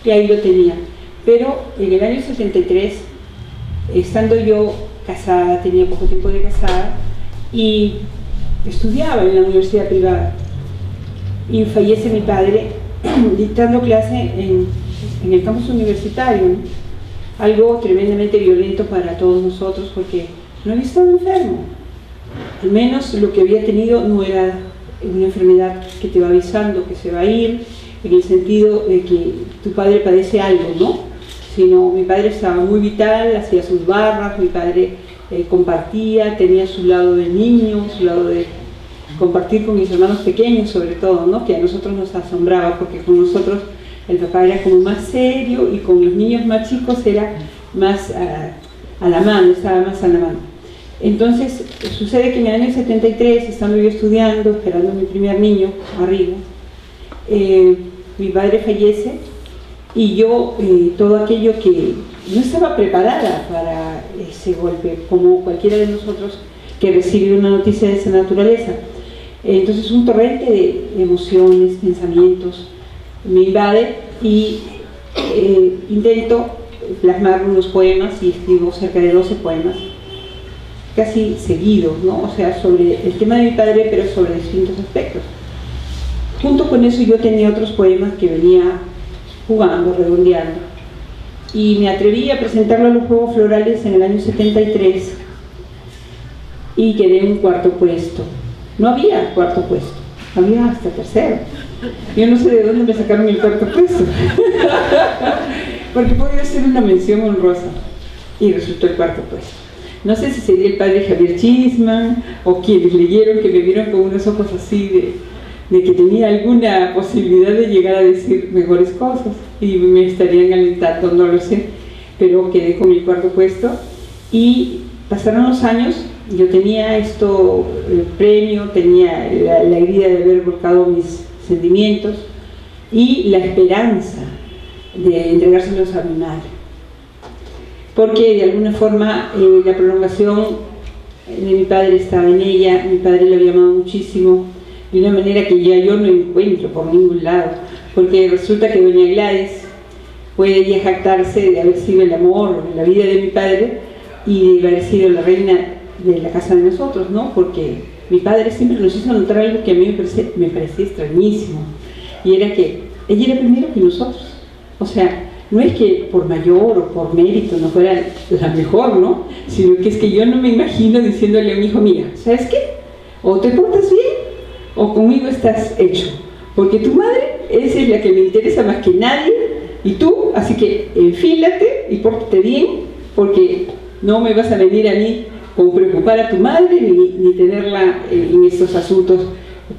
y ahí lo tenía. Pero en el año 73, estando yo casada, tenía poco tiempo de casada, y estudiaba en la universidad privada, y fallece mi padre dictando clase en el campus universitario, ¿no? Algo tremendamente violento para todos nosotros porque no había estado enfermo, al menos lo que había tenido no era una enfermedad que te va avisando que se va a ir, en el sentido de que tu padre padece algo, ¿no? Sino mi padre estaba muy vital, hacía sus barras, mi padre compartía, tenía su lado de niño, su lado de compartir con mis hermanos pequeños sobre todo, ¿no? Que a nosotros nos asombraba, porque con nosotros el papá era como más serio y con los niños más chicos era más a la mano, estaba más a la mano. Entonces sucede que en el año 73, estando yo estudiando, esperando a mi primer niño arriba, mi padre fallece y yo, todo aquello que no estaba preparada para ese golpe, como cualquiera de nosotros que recibe una noticia de esa naturaleza. Entonces un torrente de emociones, pensamientos me invade y intento plasmar unos poemas y escribo cerca de 12 poemas casi seguidos, ¿no? O sea, sobre el tema de mi padre, pero sobre distintos aspectos. Junto con eso yo tenía otros poemas que venía jugando, redondeando, y me atreví a presentarlo a los Juegos Florales en el año 73 y quedé en un cuarto puesto. No había cuarto puesto, había hasta tercero. Yo no sé de dónde me sacaron el cuarto puesto porque podía ser una mención honrosa y resultó el cuarto puesto. No sé si sería el padre Javier Chisman o quienes leyeron que me vieron con unos ojos así de que tenía alguna posibilidad de llegar a decir mejores cosas y me estarían alentando, no lo sé, pero quedé con mi cuarto puesto y pasaron los años. Yo tenía el premio, tenía la alegría de haber volcado mis sentimientos y la esperanza de entregárselos a mi madre, porque de alguna forma la prolongación de mi padre estaba en ella. Mi padre le había amado muchísimo, de una manera que ya yo no encuentro por ningún lado, porque resulta que doña Gladys puede ya jactarse de haber sido el amor en la vida de mi padre y de haber sido la reina de la casa de nosotros, ¿no? Porque mi padre siempre nos hizo notar algo que a mí me parecía extrañísimo, y era que ella era primero que nosotros. O sea, no es que por mayor o por mérito no fuera la mejor, ¿no? Sino que es que yo no me imagino diciéndole a mi hijo, mira, ¿sabes qué? O te portas bien o conmigo estás hecho, porque tu madre esa es la que me interesa más que nadie, y tú, así que enfílate y pórtate bien, porque no me vas a venir a mí con preocupar a tu madre ni tenerla en estos asuntos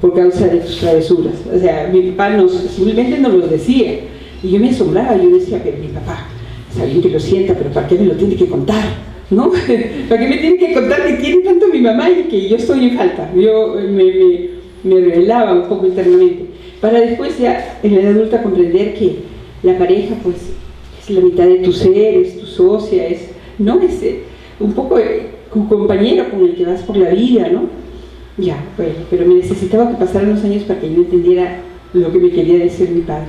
por causa de tus travesuras. O sea, mi papá simplemente nos lo decía y yo me asombraba. Yo decía, pero mi papá, está bien que lo sienta, pero ¿para qué me lo tiene que contar? ¿No? ¿Para qué me tiene que contar que tiene tanto mi mamá y que yo estoy en falta? Yo me revelaba un poco internamente, para después ya en la edad adulta comprender que la pareja pues es la mitad de tu ser, es tu socia, es un poco tu compañero con el que vas por la vida, ¿no? Ya, bueno, pero me necesitaba que pasaran los años para que yo entendiera lo que me quería decir mi padre.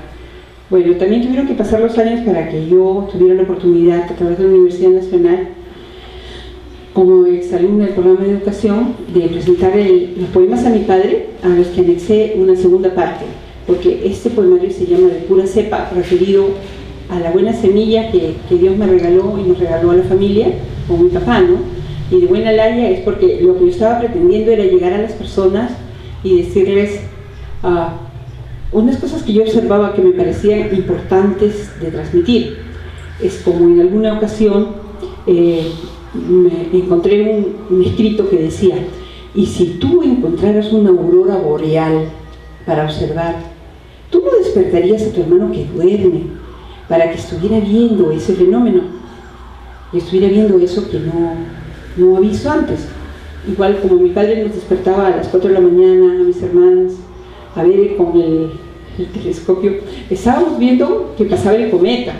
Bueno, también tuvieron que pasar los años para que yo tuviera la oportunidad, a través de la Universidad Nacional, como exalumna del programa de educación, de presentar los poemas a mi padre, a los que anexé una segunda parte, porque este poemario se llama De pura cepa, referido a la buena semilla que Dios me regaló y nos regaló a la familia, con mi papá, ¿no? Y de buena laya es porque lo que yo estaba pretendiendo era llegar a las personas y decirles unas cosas que yo observaba que me parecían importantes de transmitir. Es como en alguna ocasión me encontré un escrito que decía: y si tú encontraras una aurora boreal para observar, ¿tú no despertarías a tu hermano que duerme para que estuviera viendo ese fenómeno y estuviera viendo eso que no ha visto antes? Igual como mi padre nos despertaba a las 4 de la mañana a mis hermanas a ver con el telescopio, estábamos viendo que pasaba el cometa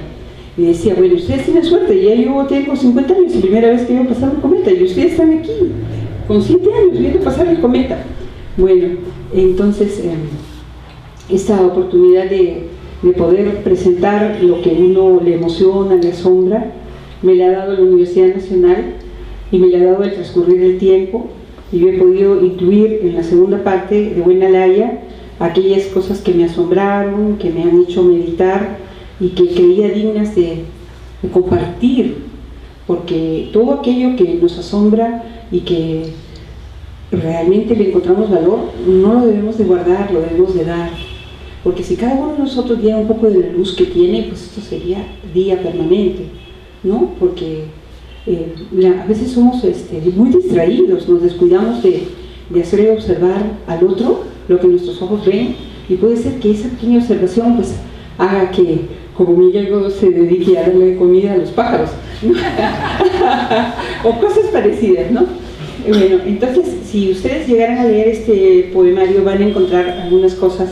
y decía, bueno, ustedes tienen suerte, ya yo tengo 50 años, la primera vez que veo pasar un cometa, y ustedes están aquí con 7 años viendo pasar el cometa. Bueno, entonces esta oportunidad de poder presentar lo que uno le emociona, le asombra, me la ha dado la Universidad Nacional y me la ha dado el transcurrir del tiempo, y yo he podido incluir en la segunda parte de Buena Laya aquellas cosas que me asombraron, que me han hecho meditar y que creía dignas de compartir, porque todo aquello que nos asombra y que realmente le encontramos valor, no lo debemos de guardar, lo debemos de dar, porque si cada uno de nosotros diera un poco de la luz que tiene, pues esto sería día permanente, ¿no? Porque a veces somos muy distraídos, nos descuidamos de de hacerle observar al otro lo que nuestros ojos ven, y puede ser que esa pequeña observación pues haga que, como Miguel Gómez, se dedique a darle comida a los pájaros, ¿no? O cosas parecidas, ¿no? Bueno, entonces, si ustedes llegaran a leer este poemario, van a encontrar algunas cosas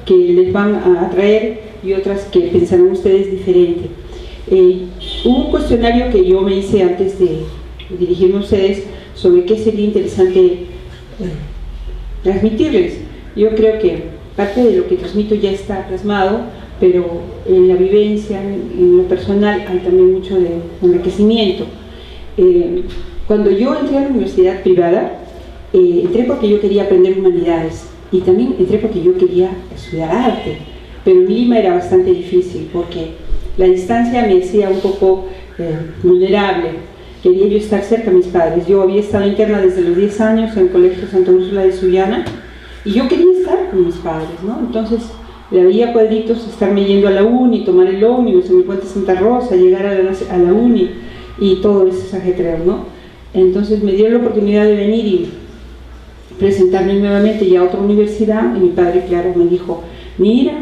que les van a atraer y otras que pensarán ustedes diferente. Hubo un cuestionario que yo me hice antes de dirigirme a ustedes sobre qué sería interesante transmitirles. Yo creo que parte de lo que transmito ya está plasmado, pero en la vivencia, en lo personal, hay también mucho de enriquecimiento. Cuando yo entré a la universidad privada, entré porque yo quería aprender humanidades, y también entré porque yo quería estudiar arte, pero en Lima era bastante difícil porque la distancia me hacía un poco vulnerable. Quería yo estar cerca de mis padres. Yo había estado interna desde los 10 años en el Colegio Santa Úrsula de Sullana, y yo quería estar con mis padres, ¿no? Entonces le veía cuadritos estarme yendo a la uni, tomar el ómnibus en el puente Santa Rosa, llegar a la uni, y todo ese ajetreo, ¿no? Entonces me dieron la oportunidad de venir y presentarme nuevamente ya a otra universidad, y mi padre, claro, me dijo: mira,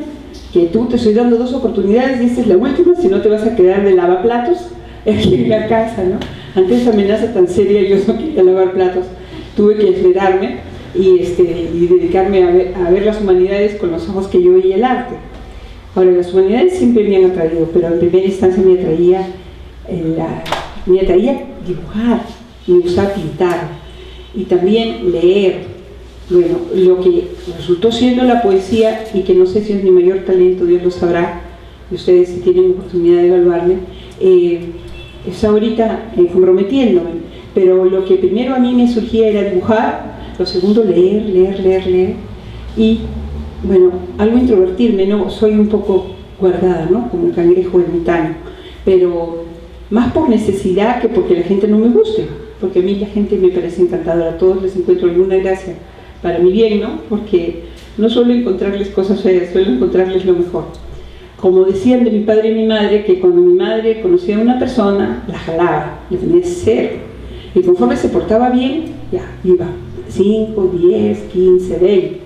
que tú te estoy dando 2 oportunidades y esta es la última, si no te vas a quedar de lavaplatos aquí en la casa, ¿no? Ante esa amenaza tan seria, yo no quería lavar platos, tuve que esmerarme y dedicarme a ver las humanidades con los ojos que yo veía el arte. Ahora, las humanidades siempre me han atraído, pero en primera instancia me atraía dibujar, me gustaba pintar y también leer. Bueno, lo que resultó siendo la poesía, y que no sé si es mi mayor talento, Dios lo sabrá, y ustedes si tienen oportunidad de evaluarme, es ahorita comprometiéndome, pero lo que primero a mí me surgía era dibujar, lo segundo leer, y bueno, algo introvertirme, ¿no? Soy un poco guardada, ¿no? Como un cangrejo ermitaño, pero más por necesidad que porque la gente no me guste, porque a mí la gente me parece encantadora, a todos les encuentro alguna gracia para mi bien, ¿no? Porque no suelo encontrarles cosas feas, suelo encontrarles lo mejor. Como decían de mi padre y mi madre, que cuando mi madre conocía a una persona, la jalaba, le tenía 0, y conforme se portaba bien, ya, iba 5, 10, 15, 20.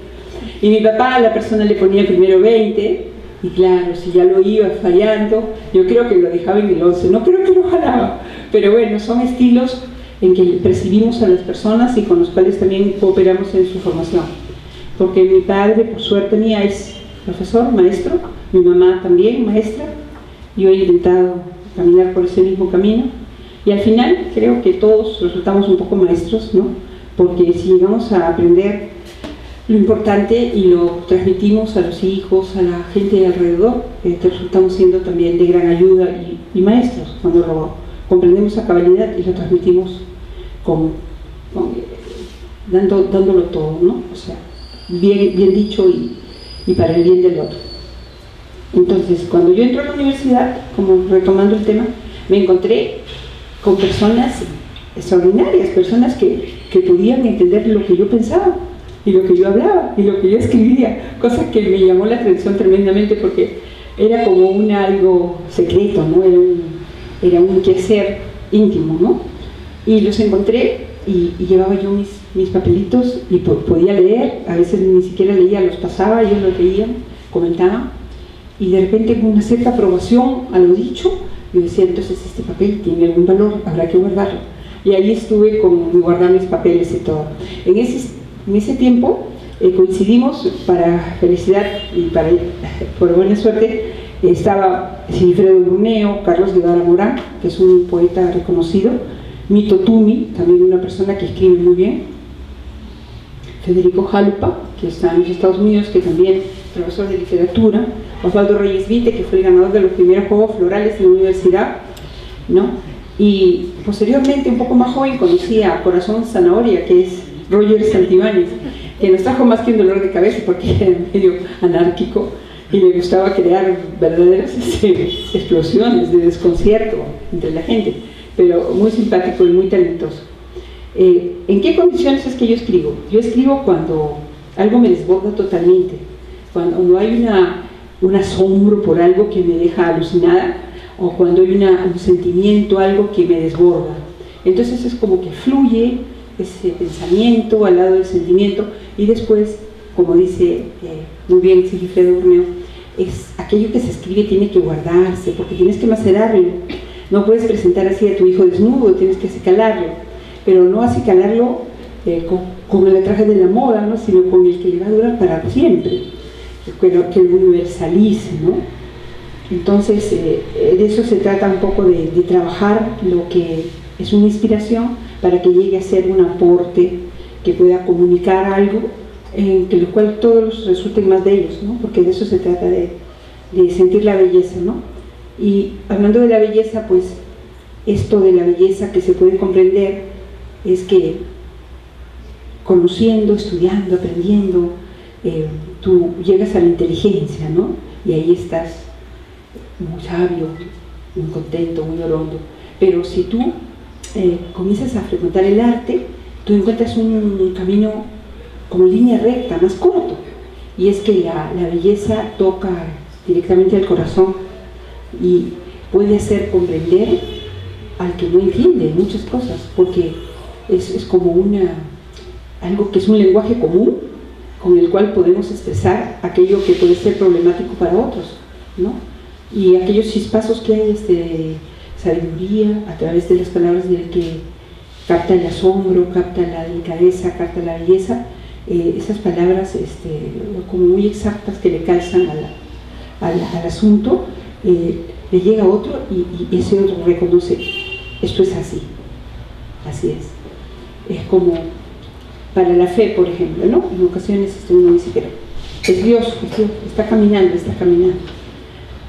Y mi papá a la persona le ponía primero 20, y claro, si ya lo iba fallando, yo creo que lo dejaba en el 11, no creo que lo jalaba, pero bueno, son estilos en que percibimos a las personas y con los cuales también cooperamos en su formación. Porque mi padre, por suerte mía, es profesor, maestro, mi mamá también, maestra. Yo he intentado caminar por ese mismo camino, y al final creo que todos resultamos un poco maestros, ¿no? Porque si llegamos a aprender lo importante y lo transmitimos a los hijos, a la gente de alrededor, resultamos siendo también de gran ayuda y maestros cuando lo comprendemos a cabalidad y lo transmitimos dándolo todo, ¿no? O sea, bien dicho y para el bien del otro. Entonces, cuando yo entro a la universidad, como retomando el tema, me encontré con personas extraordinarias, personas que podían entender lo que yo pensaba y lo que yo hablaba y lo que yo escribía, cosa que me llamó la atención tremendamente, porque era como algo secreto, ¿no? Era un quehacer íntimo, ¿no? Y los encontré y llevaba yo mis papelitos y podía leer, a veces ni siquiera leía, los pasaba, ellos los leían, comentaban, y de repente con una cierta aprobación a lo dicho, yo decía: entonces este papel tiene algún valor, habrá que guardarlo. Y ahí estuve con guardar mis papeles y todo. En ese tiempo coincidimos, para felicidad y por buena suerte, estaba Sigifredo Bruneo, Carlos Guevara Morán, que es un poeta reconocido, Mito Tumi, también una persona que escribe muy bien, Federico Jalpa, que está en los Estados Unidos, que también profesor de literatura, Osvaldo Reyes Vite, que fue el ganador de los primeros Juegos Florales en la universidad, ¿no? Y posteriormente, un poco más joven, conocí a Corazón Zanahoria, que es Roger Santibáñez, que nos trajo más que un dolor de cabeza porque era medio anárquico y le gustaba crear verdaderas explosiones de desconcierto entre la gente, pero muy simpático y muy talentoso. ¿En qué condiciones es que yo escribo? Yo escribo cuando algo me desborda totalmente, cuando no hay un asombro por algo que me deja alucinada, o cuando hay un sentimiento, algo que me desborda. Entonces es como que fluye ese pensamiento, al lado del sentimiento, y después, como dice muy bien Sigifredo Burneo, es aquello que se escribe tiene que guardarse, porque tienes que macerarlo. No puedes presentar así a tu hijo desnudo, tienes que acicalarlo, pero no acicalarlo con el traje de la moda, ¿no? Sino con el que le va a durar para siempre, que lo universalice, ¿no? Entonces, de eso se trata un poco de trabajar lo que es una inspiración para que llegue a ser un aporte que pueda comunicar algo en que lo cual todos resulten más bellos, ¿no? Porque de eso se trata, de sentir la belleza, ¿no? Y hablando de la belleza, pues esto de la belleza que se puede comprender es que conociendo, estudiando, aprendiendo, tú llegas a la inteligencia, ¿no? Y ahí estás muy sabio, muy contento, muy orondo. Pero si tú comienzas a frecuentar el arte, tú encuentras un camino como línea recta, más corto, y es que la belleza toca directamente al corazón y puede hacer comprender al que no entiende muchas cosas, porque es como algo que es un lenguaje común con el cual podemos expresar aquello que puede ser problemático para otros, ¿no? Y aquellos chispazos que hay de sabiduría a través de las palabras del que capta el asombro, capta la delicadeza, capta la belleza, esas palabras como muy exactas que le calzan al asunto, le llega a otro y ese otro reconoce, esto es así es. Es como para la fe, por ejemplo, ¿no? En ocasiones uno dice, pero es Dios, está caminando.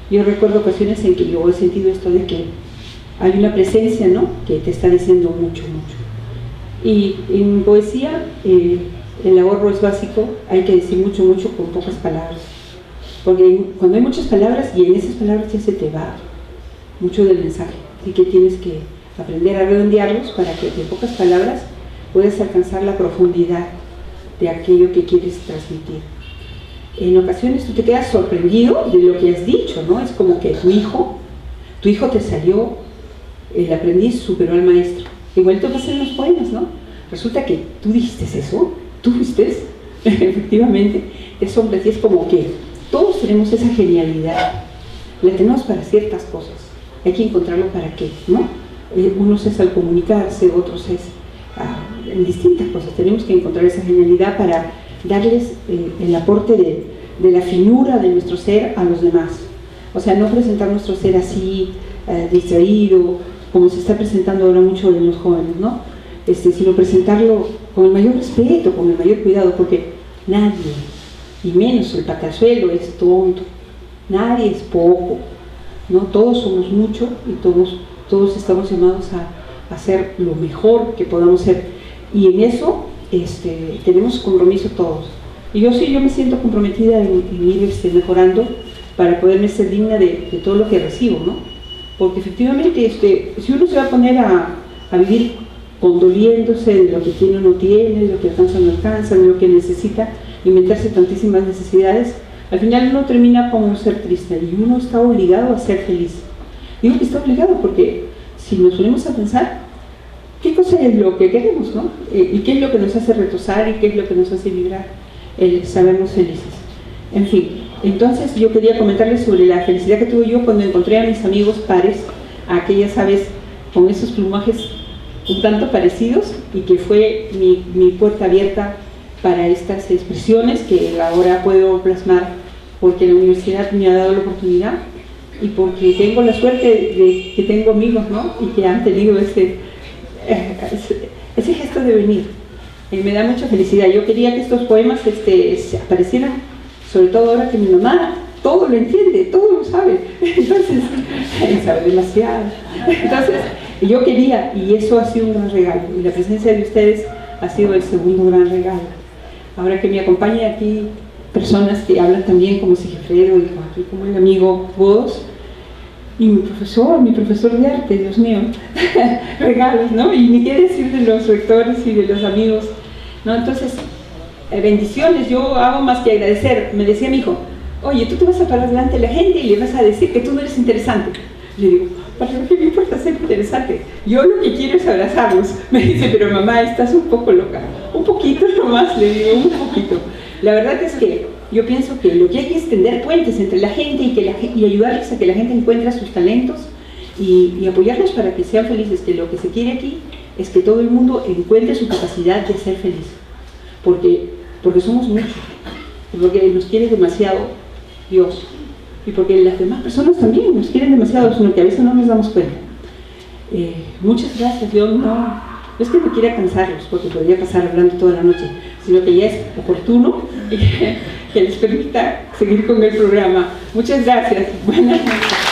Yo recuerdo ocasiones en que yo he sentido esto de que hay una presencia, ¿no? Que te está diciendo mucho. Y en poesía, el ahorro es básico, hay que decir mucho con pocas palabras. Porque cuando hay muchas palabras, y en esas palabras ya se te va mucho del mensaje. Así que tienes que aprender a redondearlos para que en pocas palabras puedas alcanzar la profundidad de aquello que quieres transmitir. En ocasiones tú te quedas sorprendido de lo que has dicho, ¿no? Es como que tu hijo te salió, el aprendiz superó al maestro. Igual te pasa en los poemas, ¿no? Resulta que tú dijiste eso, tú fuiste, efectivamente, te asombras y es como que todos tenemos esa genialidad, la tenemos para ciertas cosas, hay que encontrarlo para qué, ¿no? Unos es al comunicarse, otros es en distintas cosas, tenemos que encontrar esa genialidad para darles el aporte de la finura de nuestro ser a los demás. O sea, no presentar nuestro ser así, distraído, como se está presentando ahora mucho en los jóvenes, ¿no? Sino presentarlo con el mayor respeto, con el mayor cuidado, porque nadie, y menos el patazuelo, es tonto, nadie es poco, ¿no? Todos somos mucho y todos estamos llamados a hacer lo mejor que podamos ser, y en eso tenemos compromiso todos. Y yo me siento comprometida en ir mejorando para poderme ser digna de todo lo que recibo, ¿no? Porque efectivamente, si uno se va a poner a vivir condoliéndose de lo que tiene o no tiene, de lo que alcanza o no alcanza, de lo que necesita, inventarse tantísimas necesidades, al final uno termina como un ser triste y uno está obligado a ser feliz. Digo que está obligado porque si nos ponemos a pensar, ¿qué cosa es lo que queremos, no? ¿Y qué es lo que nos hace retosar y qué es lo que nos hace vibrar? Sabemos felices. En fin, entonces yo quería comentarles sobre la felicidad que tuve yo cuando encontré a mis amigos pares, a aquellas aves con esos plumajes un tanto parecidos, y que fue mi puerta abierta para estas expresiones que ahora puedo plasmar porque la universidad me ha dado la oportunidad y porque tengo la suerte de que tengo amigos, ¿no? Y que han tenido ese gesto de venir. Me da mucha felicidad. Yo quería que estos poemas aparecieran, sobre todo ahora que mi mamá todo lo entiende, todo lo sabe, entonces sabe demasiado. Entonces yo quería, y eso ha sido un gran regalo, y la presencia de ustedes ha sido el segundo gran regalo. Ahora que me acompañan aquí personas que hablan también como Sigifredo y como el amigo Godos, y mi profesor de arte, Dios mío, regalos, ¿no? Y ni qué decir de los rectores y de los amigos, ¿no? Entonces, bendiciones, yo hago más que agradecer. Me decía mi hijo, oye, tú te vas a parar delante de la gente y le vas a decir que tú no eres interesante. Le digo, ¿para qué me importa ser interesante? Yo lo que quiero es abrazarlos. Me dice, pero mamá, estás un poco loca. Un poquito nomás, le digo, un poquito. La verdad es que yo pienso que lo que hay que es tender puentes entre la gente y ayudarles a que la gente encuentre sus talentos y apoyarlos para que sean felices, que lo que se quiere aquí es que todo el mundo encuentre su capacidad de ser feliz, porque somos muchos, porque nos quiere demasiado Dios, y porque las demás personas también nos quieren demasiado, sino que a veces no nos damos cuenta. Muchas gracias. Yo no es que no quiera cansarlos, porque podría pasar hablando toda la noche, sino que ya es oportuno que les permita seguir con el programa. Muchas gracias. Buenas noches.